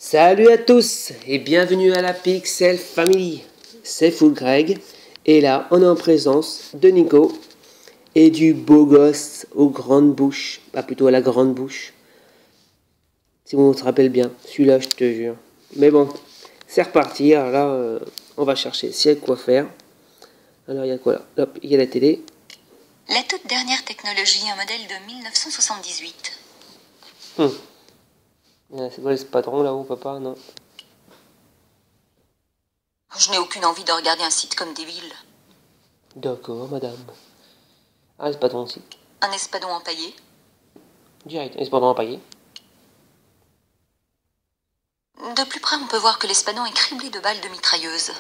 Salut à tous et bienvenue à la Pixel Family. C'est Full Greg et là on est en présence de Nico et du beau gosse aux grandes bouches, pas plutôt à la grande bouche. Si on se rappelle bien, celui-là je te jure. Mais bon, c'est reparti. Alors là, on va chercher s'il y a quoi faire. Alors il y a quoi là? Hop, il y a la télé. La toute dernière technologie, un modèle de 1978. C'est quoi ce patron là-haut, papa? Non. Je n'ai aucune envie de regarder un site comme Devil. D'accord, madame. Ah, c'est patron aussi. Un espadon empaillé. Direct, et c'est patron empaillé. De plus près, on peut voir que l'espadon est criblé de balles de mitrailleuse.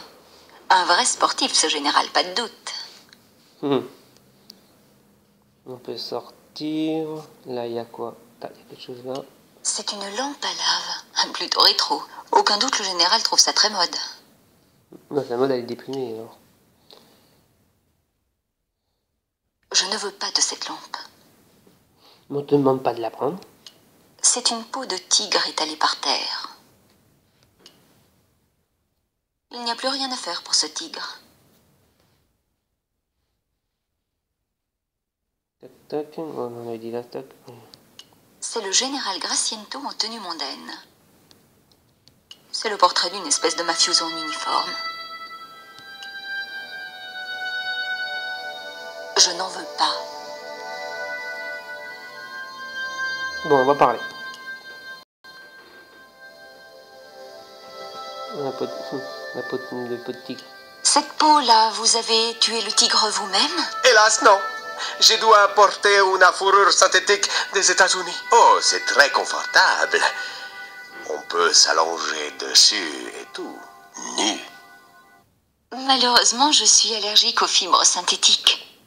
Un vrai sportif, ce général, pas de doute. On peut sortir. Là, il y a quoi? Il y a quelque chose là. C'est une lampe à lave, plutôt rétro. Aucun doute, le général trouve ça très mode. Non, la mode, elle est déprimée alors. Je ne veux pas de cette lampe. On te demande pas de la prendre. C'est une peau de tigre étalée par terre. Il n'y a plus rien à faire pour ce tigre. Tac, tac. On avait dit là, tac. C'est le général Graciento en tenue mondaine. C'est le portrait d'une espèce de mafioso en uniforme. Je n'en veux pas. Bon, on va parler. La peau de tigre. Cette peau-là, vous avez tué le tigre vous-même? Hélas, non. Je dois porter une fourrure synthétique des États-Unis. Oh, c'est très confortable. On peut s'allonger dessus et tout, nu. Malheureusement, je suis allergique aux fibres synthétiques.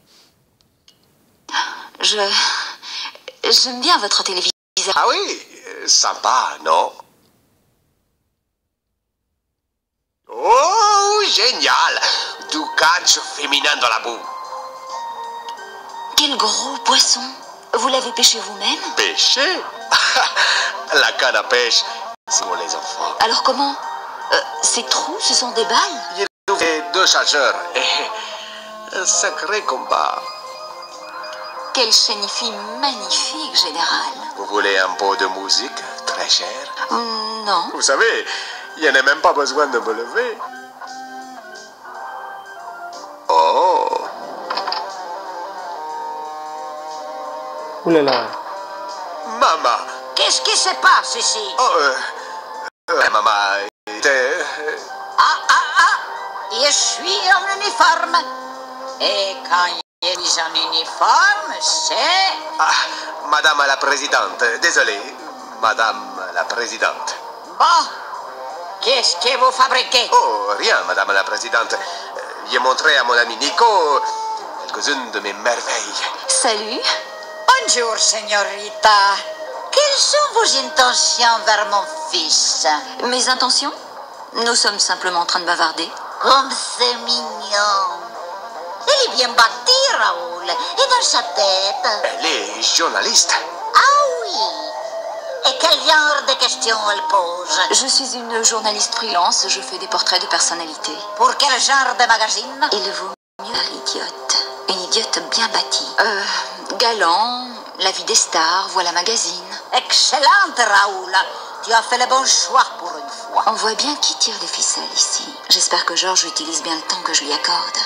J'aime bien votre téléviseur. Ah oui, sympa, non? Oh, génial! Du catch féminin dans la boue. Quel gros poisson! Vous l'avez pêché vous-même? Pêcher? La canne à pêche, c'est pour les enfants. Alors comment? Ces trous, ce sont des balles? J'ai trouvé deux chargeurs et un sacré combat. Quelle chenille magnifique, général. Vous voulez un peu de musique très cher? Non. Vous savez, il n'y en a même pas besoin de me lever. Oh! Ouh là là. Maman! Qu'est-ce qui se passe ici? Oh, maman était... Je suis en uniforme. Et quand je suis en uniforme, c'est... Ah, Madame la Présidente, désolé, Madame la Présidente. Bon, qu'est-ce que vous fabriquez? Oh, rien, Madame la Présidente. J'ai montré à mon ami Nico quelques-unes de mes merveilles. Salut. Bonjour, señorita. Quelles sont vos intentions vers mon fils? Mes intentions? Nous sommes simplement en train de bavarder. Comme c'est mignon. Il est bien bâti, Raoul. Et dans sa tête? Elle est journaliste. Ah oui. Et quel genre de questions elle pose? Je suis une journaliste freelance, je fais des portraits de personnalités. Pour quel genre de magazine? Il vaut mieux l'idiote. Une idiote bien bâtie. Galant, la vie des stars, voilà magazine. Excellente, Raoul. Tu as fait le bon choix pour une fois. On voit bien qui tire les ficelles ici. J'espère que Georges utilise bien le temps que je lui accorde.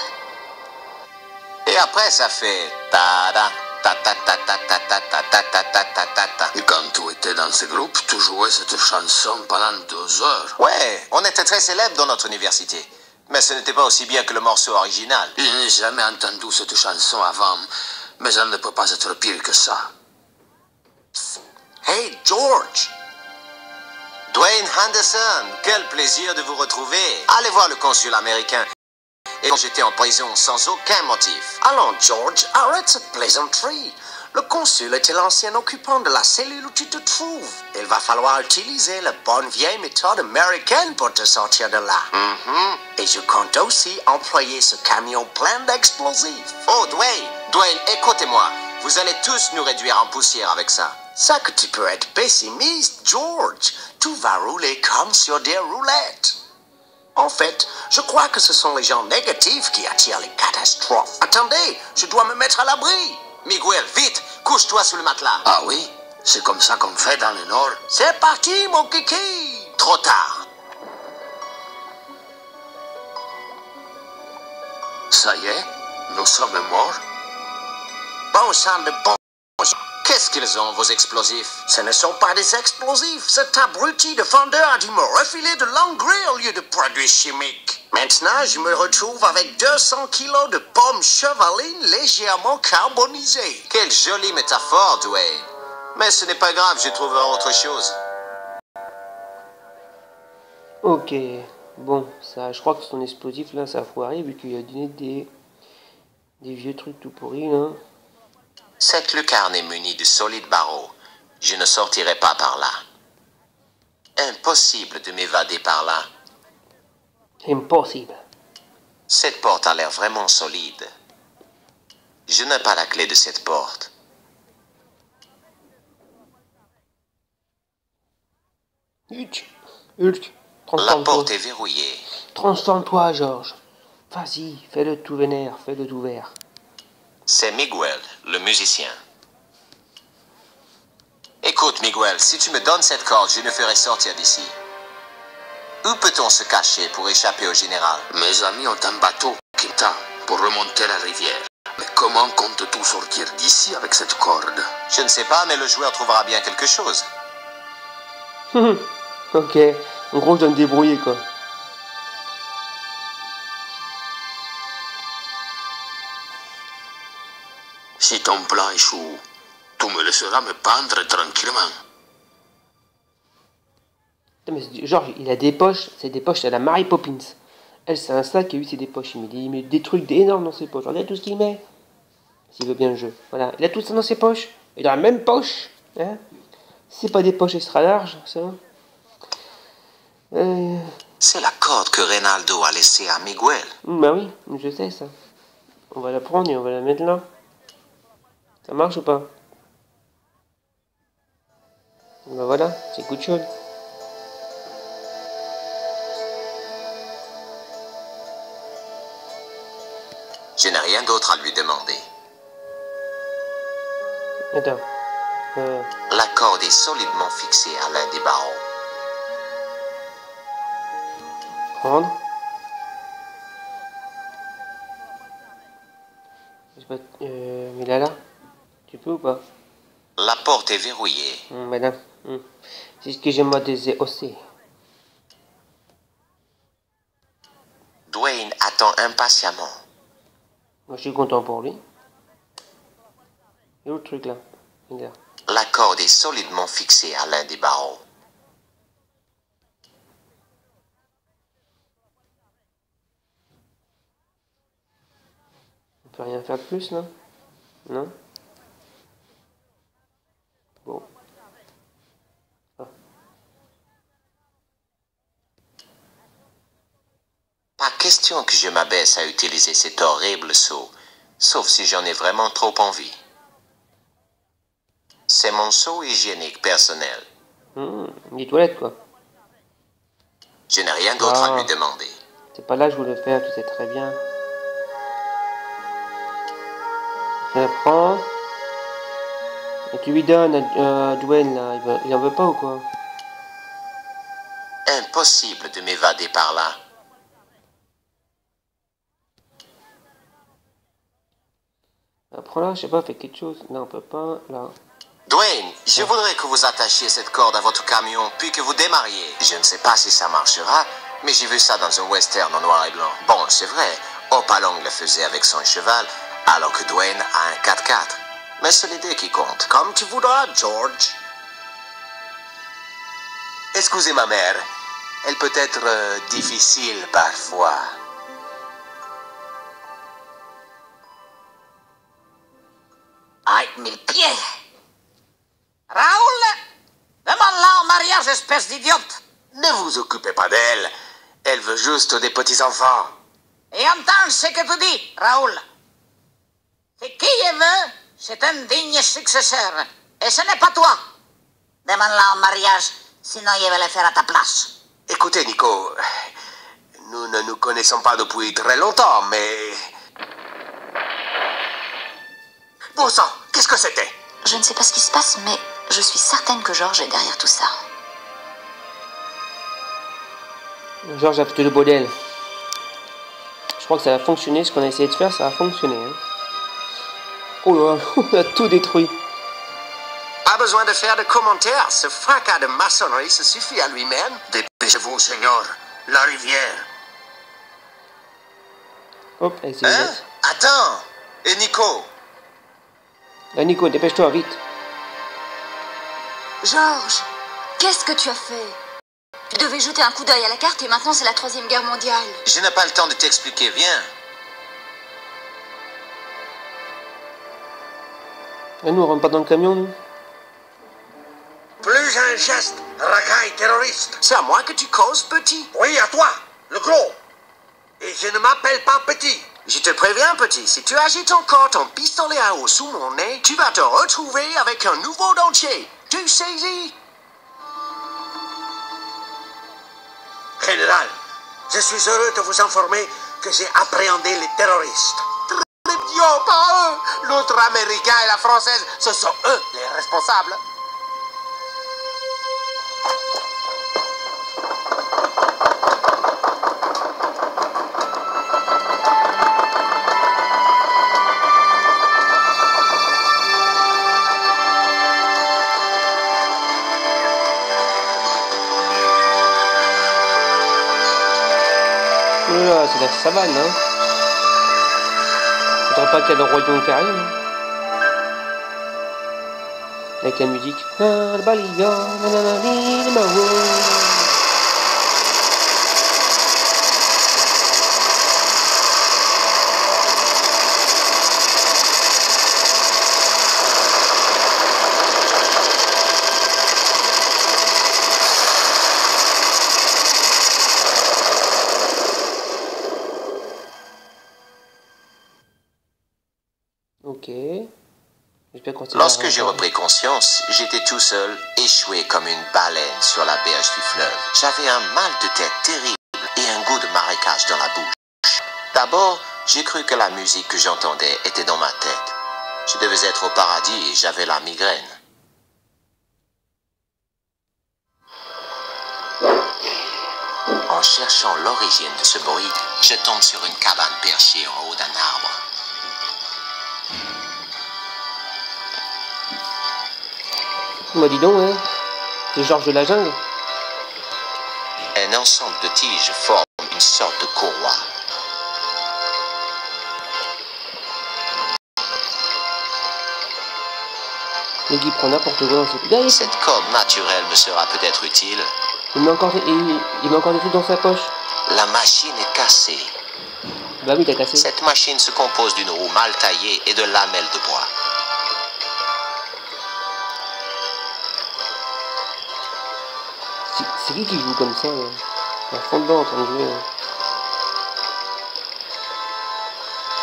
Et après, ça fait... Ta-da, ta-ta-ta-ta-ta-ta-ta-ta-ta-ta-ta. Et quand tu étais dans ce groupe, tu jouais cette chanson pendant 2 heures. Ouais, on était très célèbres dans notre université. Mais ce n'était pas aussi bien que le morceau original. Je n'ai jamais entendu cette chanson avant, mais elle ne peut pas être pire que ça. Hey, George! Dwayne Henderson, quel plaisir de vous retrouver. Allez voir le consul américain. Et j'étais en prison sans aucun motif. Allons, George, arrête cette plaisanterie. Le consul était l'ancien occupant de la cellule où tu te trouves. Il va falloir utiliser la bonne vieille méthode américaine pour te sortir de là. Et je compte aussi employer ce camion plein d'explosifs. Oh, Dwayne, écoutez-moi. Vous allez tous nous réduire en poussière avec ça. Ça que tu peux être pessimiste, George. tout va rouler comme sur des roulettes. En fait, je crois que ce sont les gens négatifs qui attirent les catastrophes. Attendez, je dois me mettre à l'abri. Miguel, vite, couche-toi sous le matelas. Ah oui? C'est comme ça qu'on fait dans le Nord? C'est parti, mon kiki. Trop tard. Ça y est, nous sommes morts? Bon sang de bon. Qu'est-ce qu'ils ont, vos explosifs? Ce ne sont pas des explosifs. Cet abruti de fondeur a dû me refiler de l'engrais au lieu de produits chimiques. Maintenant, je me retrouve avec 200 kilos de pommes chevalines légèrement carbonisées. Quelle jolie métaphore, Dwayne. Mais ce n'est pas grave, je trouverai autre chose. Ok, bon, ça, je crois que son explosif là, ça a foiré vu qu'il a donné des vieux trucs tout pourris là. Cette lucarne est munie de solides barreaux. Je ne sortirai pas par là. Impossible de m'évader par là. Impossible. Cette porte a l'air vraiment solide. Je n'ai pas la clé de cette porte. Hulk, La transforme-toi. porte est verrouillée. Transforme-toi, Georges. Vas-y, fais-le tout vénère, fais-le tout vert. C'est Miguel, le musicien. Écoute, Miguel, si tu me donnes cette corde, je le ferai sortir d'ici. Où peut-on se cacher pour échapper au général? Mes amis ont un bateau qui t'a pour remonter la rivière. Mais comment comptes-tu sortir d'ici avec cette corde? Je ne sais pas, mais le joueur trouvera bien quelque chose. Ok, en gros, je dois me débrouiller quoi. Si ton plan échoue, tu me laisseras me pendre tranquillement. Putain, mais Georges, il a des poches, c'est des poches à la Mary Poppins. Elle, c'est un sac et lui, c'est des poches. Il met des trucs énormes dans ses poches. Regardez tout ce qu'il met. S'il veut bien le jeu. Voilà, il a tout ça dans ses poches. Il a la même poche. Hein, c'est pas des poches extra larges, ça. C'est la corde que Reynaldo a laissée à Miguel. Bah oui, je sais ça. On va la prendre et on va la mettre là. Ça marche ou pas? Bah voilà, c'est coup de chaud. Je n'ai rien d'autre à lui demander. Attends. La corde est solidement fixée à l'un des barreaux. Prendre. Je sais pas, mais là, tu peux ou pas? La porte est verrouillée. Madame, c'est ce que je me disais aussi. Dwayne attend impatiemment. Moi, je suis content pour lui. Et où le truc là? Il est là. La corde est solidement fixée à l'un des barreaux. On peut rien faire de plus, non? Non? Bon. Ah. Pas question que je m'abaisse à utiliser cet horrible seau, sauf si j'en ai vraiment trop envie. C'est mon seau hygiénique personnel. Des toilettes, quoi. Je n'ai rien d'autre à lui demander. C'est pas là que je voulais faire, tu sais très bien. Je la prends. Et tu lui donnes à Dwayne, là. Il en veut pas ou quoi? Impossible de m'évader par là. Prends-la, je sais pas, fais quelque chose. Non, on peut pas, là. Dwayne, je voudrais que vous attachiez cette corde à votre camion, puis que vous démarriez. Je ne sais pas si ça marchera, mais j'ai vu ça dans un western en noir et blanc. Bon, c'est vrai, Hopalong le faisait avec son cheval, alors que Dwayne a un 4x4. Mais c'est l'idée qui compte. Comme tu voudras, George. Excusez ma mère, elle peut être difficile parfois. Aïe, mille pieds! Raoul! Demande-la en mariage, espèce d'idiote! Ne vous occupez pas d'elle. Elle veut juste des petits-enfants. Et entends ce que tu dis, Raoul. C'est qui elle veut, c'est un digne successeur. Et ce n'est pas toi. Demande-la en mariage Sinon, je vais le faire à ta place. Écoutez, Nico, nous ne nous connaissons pas depuis très longtemps, mais... Bon sang, qu'est-ce que c'était? Je ne sais pas ce qui se passe, mais je suis certaine que Georges est derrière tout ça. Georges a foutu le bordel. Je crois que ça va fonctionner. Ce qu'on a essayé de faire, ça a fonctionné. Hein. Oh là, on a tout détruit. Pas besoin de faire de commentaires. Ce fracas de maçonnerie se suffit à lui-même. Dépêchez-vous, Seigneur. La rivière. Hop, avec ses Hein? lunettes. Attends. Et Nico? Là, Nico, dépêche-toi, vite. Georges, qu'est-ce que tu as fait? Tu devais jeter un coup d'œil à la carte et maintenant c'est la 3e guerre mondiale. Je n'ai pas le temps de t'expliquer, viens. Là, nous, on rentre pas dans le camion, nous. Plus un geste, racaille terroriste. C'est à moi que tu causes, petit? Oui, à toi, le gros. Et je ne m'appelle pas petit. Je te préviens, petit, si tu agites encore ton pistolet à eau sous mon nez, tu vas te retrouver avec un nouveau dentier. Tu saisis? Général, je suis heureux de vous informer que j'ai appréhendé les terroristes. Très bien, pas eux. L'autre américain et la française, ce sont eux les responsables. Oh là, c'est la savane, hein. Faudrait pas qu'il y ait le roi lion qui arrive. Hein. Avec la musique. Ah, le baliga, nanana, le maou. Ok. J'espère qu'on s'est Lorsque j'ai repris conscience, j'étais tout seul, échoué comme une baleine sur la berge du fleuve. J'avais un mal de tête terrible et un goût de marécage dans la bouche. D'abord, j'ai cru que la musique que j'entendais était dans ma tête. Je devais être au paradis et j'avais la migraine. En cherchant l'origine de ce bruit, je tombe sur une cabane perchée en haut d'un arbre. Bah dis donc, hein. C'est Georges de la jungle. Un ensemble de tiges forme une sorte de courroie. Le Guy prend n'importe quoi dans ses... Là, Cette corde naturelle me sera peut-être utile. il met encore des trucs dans sa poche. La machine est cassée. Bah oui, t'as cassé. Cette machine se compose d'une roue mal taillée et de lamelles de bois. C'est qui joue comme ça, là? À fond dedans en train de jouer. Là.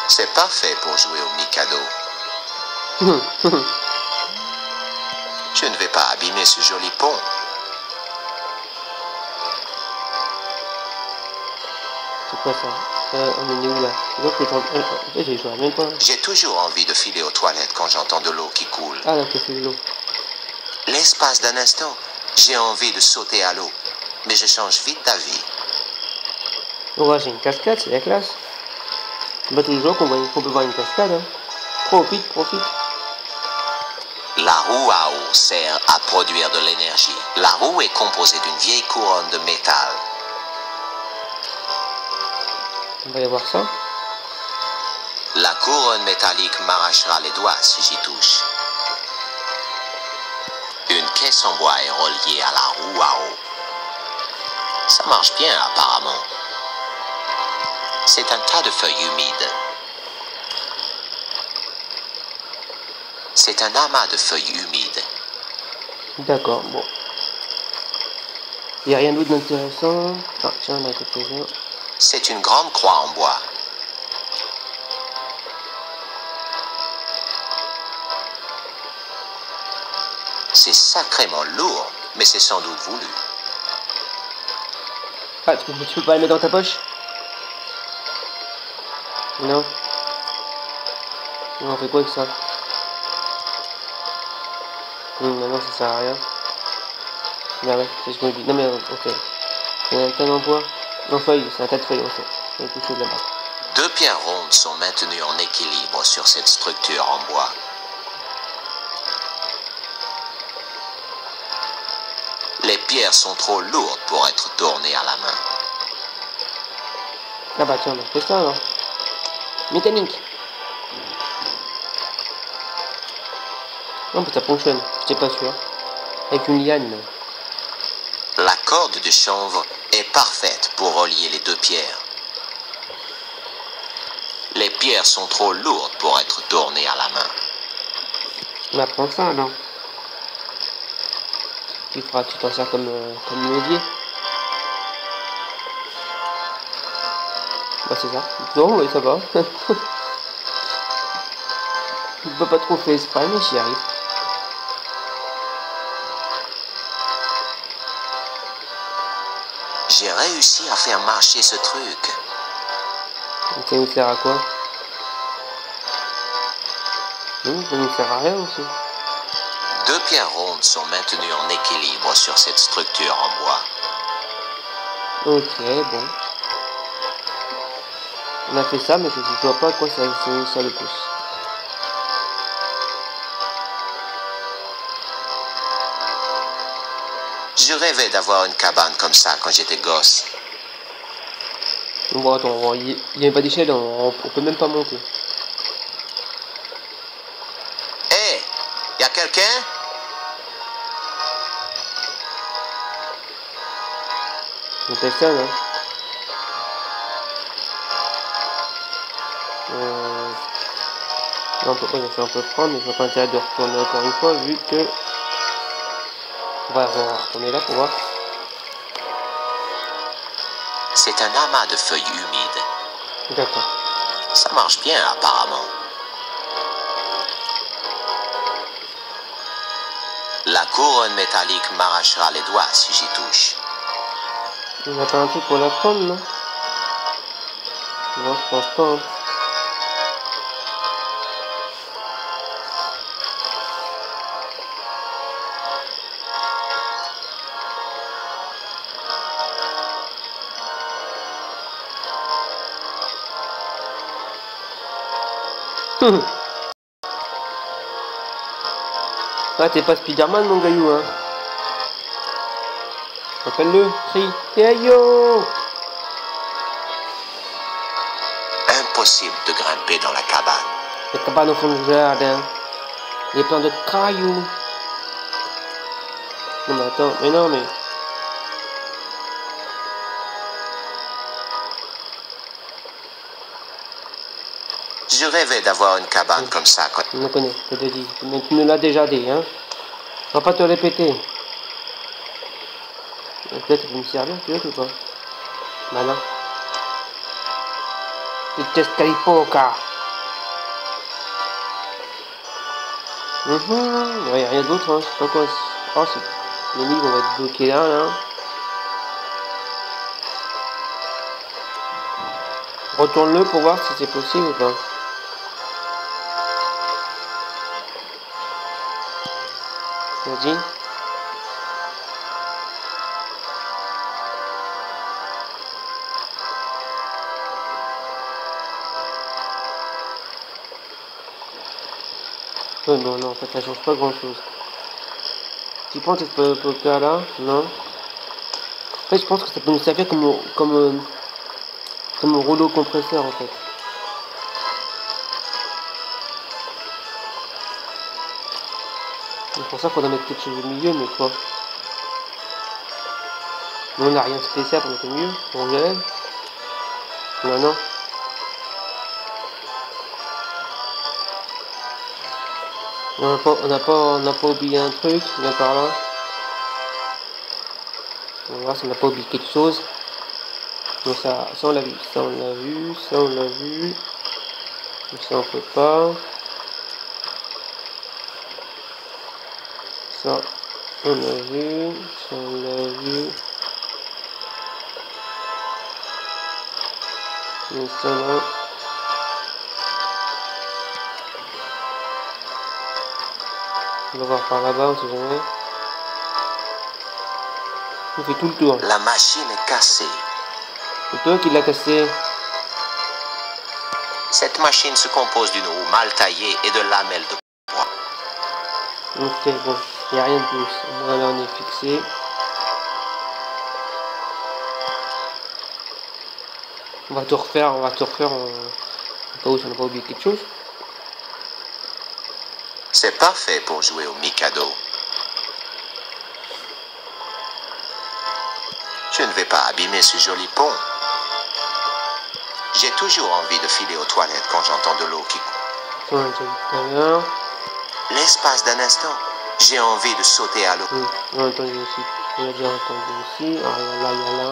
C'est parfait pour jouer au Mikado. Je ne vais pas abîmer ce joli pont. C'est quoi ça? On est où là? J'ai joué même pas. J'ai toujours envie de filer aux toilettes quand j'entends de l'eau qui coule. Ah là, c'est de l'eau. L'espace d'un instant, j'ai envie de sauter à l'eau. Mais je change vite d'avis. Oh, ouais, c'est une cascade, c'est la classe. C'est pas tous les jours qu'on peut voir une cascade. Hein. Profite. La roue à eau sert à produire de l'énergie. La roue est composée d'une vieille couronne de métal. On va y avoir ça. La couronne métallique m'arrachera les doigts si j'y touche. Une caisse en bois est reliée à la roue à eau. Ça marche bien apparemment. C'est un tas de feuilles humides. C'est un amas de feuilles humides. D'accord, bon. Il n'y a rien d'autre d'intéressant. Ah, tiens, on a quelque chose. C'est une grande croix en bois. C'est sacrément lourd. mais c'est sans doute voulu. Ah, tu peux pas la mettre dans ta poche? Non. Non, on fait quoi avec ça? Non, ça sert à rien. Mais ouais, c'est ce que je me dis. Non mais ok. Il y a un tas d'emploi. En feuilles, c'est un tas de feuilles, on sait. Il y a quelque chose là-bas. 2 pierres rondes sont maintenues en équilibre sur cette structure en bois. Les pierres sont trop lourdes pour être tournées à la main. Ah bah tiens, on a fait ça alors. Mécanique. Non, mais ça fonctionne, j'étais pas sûr. Avec une liane. La corde de chanvre est parfaite pour relier les 2 pierres. Les pierres sont trop lourdes pour être tournées à la main. On va prendre ça alors. Tu t'en sers comme levier. Bah c'est ça. Non, oui, ça va. Je peux pas trop faire exprès, mais j'y arrive. J'ai réussi à faire marcher ce truc. Donc ça nous sert à quoi? Non, ça nous sert à rien aussi. 2 pierres rondes sont maintenues en équilibre sur cette structure en bois. Ok, bon. On a fait ça, mais je vois pas à quoi ça le pousse. Je rêvais d'avoir une cabane comme ça quand j'étais gosse. Bon, attends, il n'y a pas d'échelle, on peut même pas monter. Hé, y a quelqu'un? On fait ça, là. Non, on peut prendre, mais je vois pas intérêt de retourner encore une fois, vu que... On va retourner là pour voir. C'est un amas de feuilles humides. D'accord. Ça marche bien, apparemment. La couronne métallique m'arrachera les doigts si j'y touche. On a pas un truc pour la prendre, non? Non, je pense pas. Hein. Ah, t'es pas Spider-Man, mon gaillou, hein? Appelle-le, crie. Hey yo! Impossible de grimper dans la cabane. La cabane au fond du jardin. Il y a plein de cailloux. Non, mais attends, mais non, mais... Je rêvais d'avoir une cabane comme ça quand... On le connaît, je te dis. Mais tu me l'as déjà dit, hein? On va pas te répéter. Peut-être que tu me servir, tu veux ou pas? Bah non. Il teste Calipoca. Il n'y a rien d'autre, hein. Je sais pas quoi. Oh, c'est... Les livres, on va être bloqués là. Retourne-le pour voir si c'est possible ou pas. Vas-y. Non, en fait, ça change pas grand-chose. Tu penses que ça peut faire là? Non. En fait, je pense que ça peut nous servir comme rouleau compresseur, en fait. C'est pour ça qu'on a mettre quelque chose au milieu, mais quoi? Nous, on n'a rien de spécial pour mettre au milieu, pour rouge à lèvres. Non. On n'a pas oublié un truc, viens par là. On va voir si on n'a pas oublié quelque chose. Donc ça on l'a vu, ça on l'a vu. Donc ça on peut pas. Ça, On a vu, ça on l'a vu. Mais ça là. On va voir par là-bas, on sait jamais. On fait tout le tour. La machine est cassée. C'est toi qui l'as cassé. Cette machine se compose d'une roue mal taillée et de lamelles de bois. Ok, bon, il n'y a rien de plus. Voilà, on est fixé. On va tout refaire en cas où on n'a pas oublié quelque chose. C'est parfait pour jouer au Mikado. Je ne vais pas abîmer ce joli pont. J'ai toujours envie de filer aux toilettes quand j'entends de l'eau qui coule. Ça, on l'a déjà vu tout à l'heure. L'espace d'un instant, j'ai envie de sauter à l'eau. On l'a entendu aussi. On l'a déjà entendu aussi. Alors, il y a là, il y a là.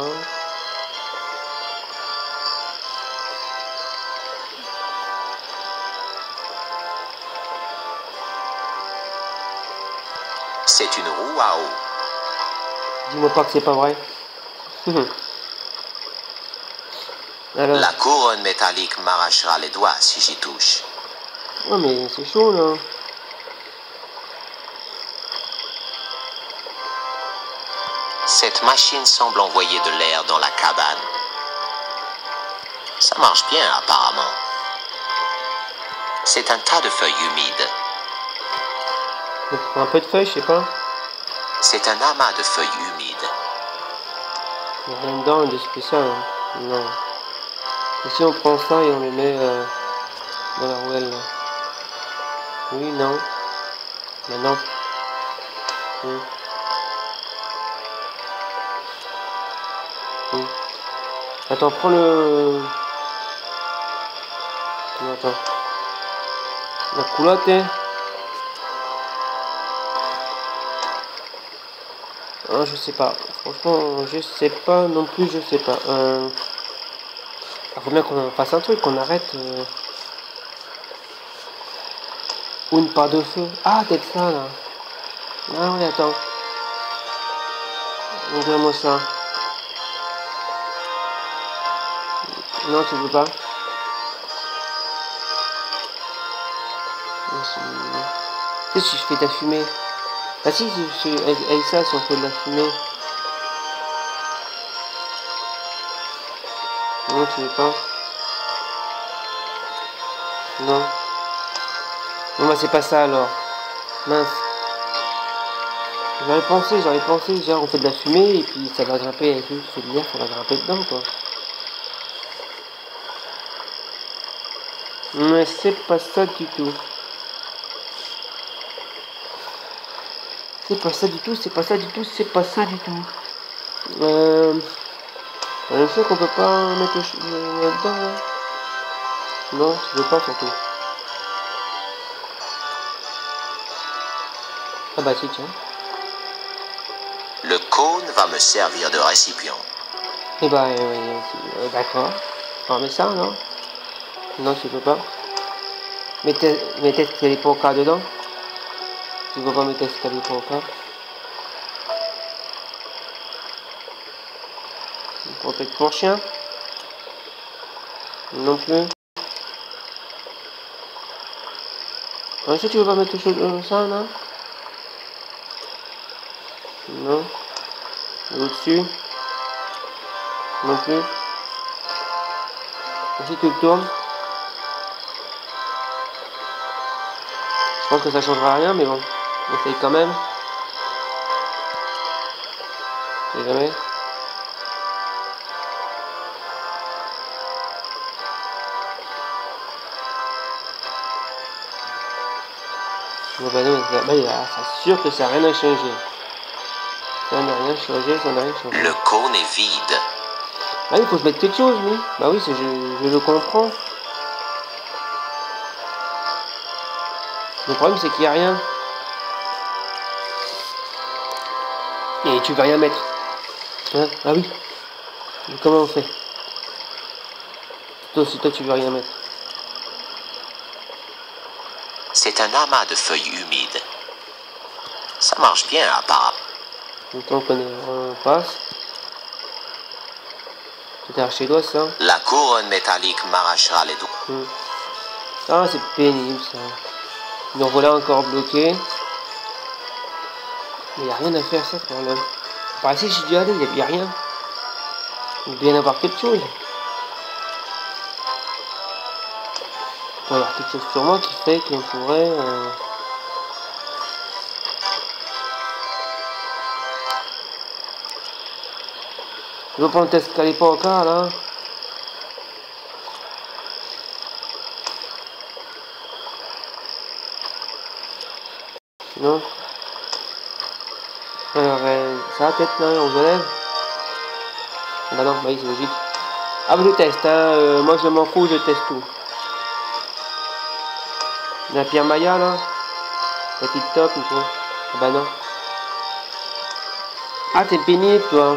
C'est une roue à eau. Dis-moi pas que c'est pas vrai. Alors. La couronne métallique m'arrachera les doigts si j'y touche. Ouais, mais c'est chaud là. Cette machine semble envoyer de l'air dans la cabane. Ça marche bien apparemment. C'est un tas de feuilles humides. On prend un peu de feuilles, je sais pas. C'est un amas de feuilles humides. Il n'y a rien dedans de spécial. Hein. Non. Et si on prend ça et on le met dans la rouelle là. Oui, non. Maintenant. Attends, prends le... Attends. La coulotte, hein. Ah, je sais pas. Franchement, je sais pas non plus, je sais pas. Faut bien qu'on fasse un truc, qu'on arrête. Ou une part de feu. Ah, peut-être ça là. Ah oui, attends. Regarde-moi ça. Non, tu veux pas. Tu sais, si je fais de la fumée. Ah si, avec ça, si on fait de la fumée. Non, tu veux pas. Non. Non, bah c'est pas ça alors. Mince. J'aurais pensé, genre on fait de la fumée et puis ça va grimper avec tout, c'est bien, ça va grimper dedans quoi. Mais c'est pas ça du tout. C'est pas ça du tout, c'est pas ça du tout, c'est pas ça du tout. Je sais qu'on peut pas mettre là-dedans là. Non, je veux pas surtout. Ah bah si, tiens. Le cône va me servir de récipient. Eh bah, d'accord. On met ça, non? Non, tu peux pas. Mettez escalier pour cas dedans. Tu peux pas mettre escalier pour cas. Peut-être pour chien. Non plus. Ensuite, tu veux pas mettre ça, là? Non. Au-dessus. Non plus. Ensuite, tu le tournes. Je pense que ça changera rien, mais bon. On essaye quand même. Je sais jamais. Bon, bah non, c'est sûr que ça n'a rien changé. Ça n'a rien changé, ça n'a rien changé. Le cône est vide. Ah, il faut se mettre quelque chose, oui. Bah oui, je le comprends. Le problème, c'est qu'il n'y a rien. Et tu vas rien mettre. Hein? Ah oui. Mais comment on fait? Toi, si toi, tu veux rien mettre. C'est un amas de feuilles humides. Ça marche bien apparemment. Autant qu'on passe. C'est derrière chez toi, ça. La couronne métallique m'arrachera les doigts. Ah, c'est pénible, ça. Donc voilà, encore bloqué. Mais il n'y a rien à faire, ça, quand même. Par ici, j'ai dû aller, il n'y a rien. Il doit y en avoir quelque chose. Il doit y avoir quelque chose sur moi qui fait qu'on pourrait... Je veux prendre l'escalier pas encore, là. Non. Alors, ça va peut-être, là, on se lève. Bah non, bah oui, c'est logique. Ah bah je teste, hein, moi je m'en fous, je teste tout. La pierre Maya, là. La petite top, une chose. Ah bah non. Ah, t'es pénible, toi.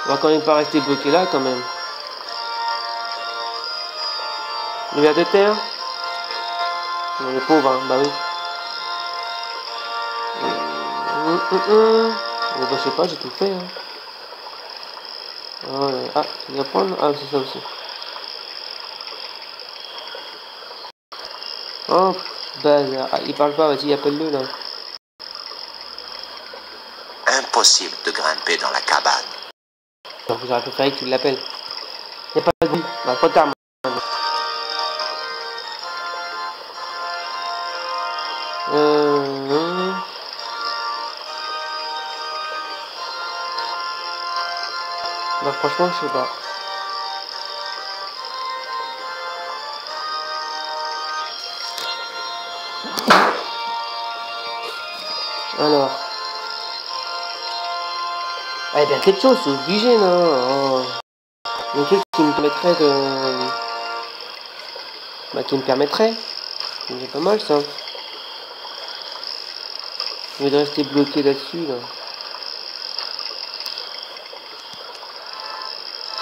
On va quand même pas rester bloqué là, quand même. Le verre de terre. On est pauvre, hein, bah oui. Bah, je sais pas, j'ai tout fait. Hein. Ah, tu vas prendre. Ah, c'est ça aussi. Oh, bazar. Ah, il parle pas, vas-y, appelle-le là. Impossible de grimper dans la cabane. Donc, j'aurais préféré que tu l'appelles. Y'a pas de bruit. Bah, trop tard, maintenant. Bah, franchement, je sais pas. Alors. Ah, il y a bien quelque chose, c'est obligé, non. Oh. Un truc qui me permettrait de... Bah, qui me permettrait. C'est pas mal, ça. Au lieu de rester bloqué là-dessus, là.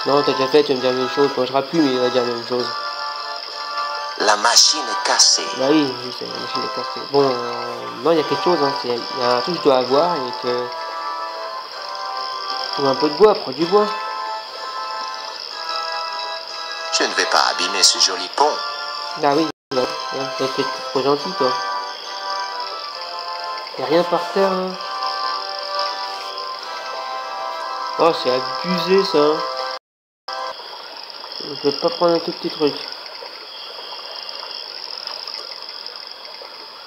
Non, t'as déjà fait, tu vas me dire la même chose. Bon, je rappelle plus, mais il va dire la même chose. La machine est cassée. Bah oui, c'est la machine est cassée. Bon, non, il y a quelque chose, hein. Il y a un truc que je dois avoir et que... Trouve un peu de bois, prends du bois. Je ne vais pas abîmer ce joli pont. Ah oui, t'es trop gentil, toi. Y'a rien par terre, là. Oh, c'est abusé, ça. On peut pas prendre un tout petit truc.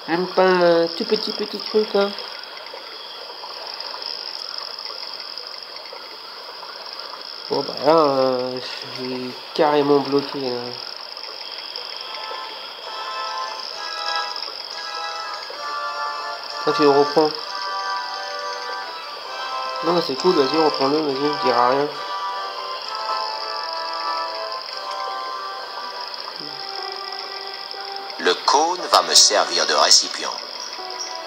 Même pas un tout petit truc, là. Bon, bah là, je suis carrément bloqué, là. Là, tu le reprends. Non, c'est cool, vas-y, reprends-le, vas-y, je dirai rien. Le cône va me servir de récipient.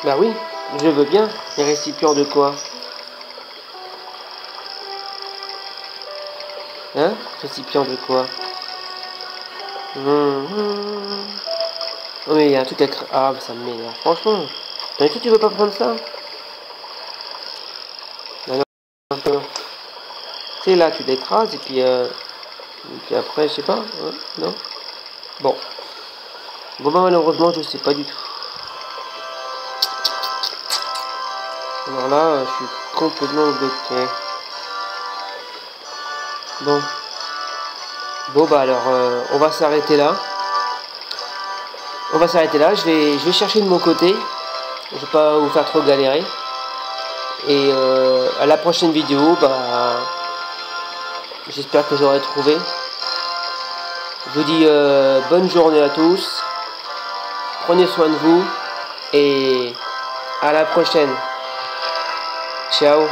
Bah oui, je veux bien. Les récipients de quoi? Hein? Récipient de quoi? Oh, mais il y a un truc à... Ah, ça m'énerve, franchement. T'as dit que tu veux pas prendre ça? Non. Tu sais, là, tu l'écrases, et puis après, je sais pas, hein, non? Bon. Bon, bah, malheureusement, je sais pas du tout. Alors là, je suis complètement bloqué. Bon. Bon, bah, alors, on va s'arrêter là. Je vais chercher de mon côté. Je vais pas vous faire trop galérer. Et à la prochaine vidéo, bah, j'espère que j'aurai trouvé. Je vous dis bonne journée à tous. Prenez soin de vous. Et à la prochaine. Ciao.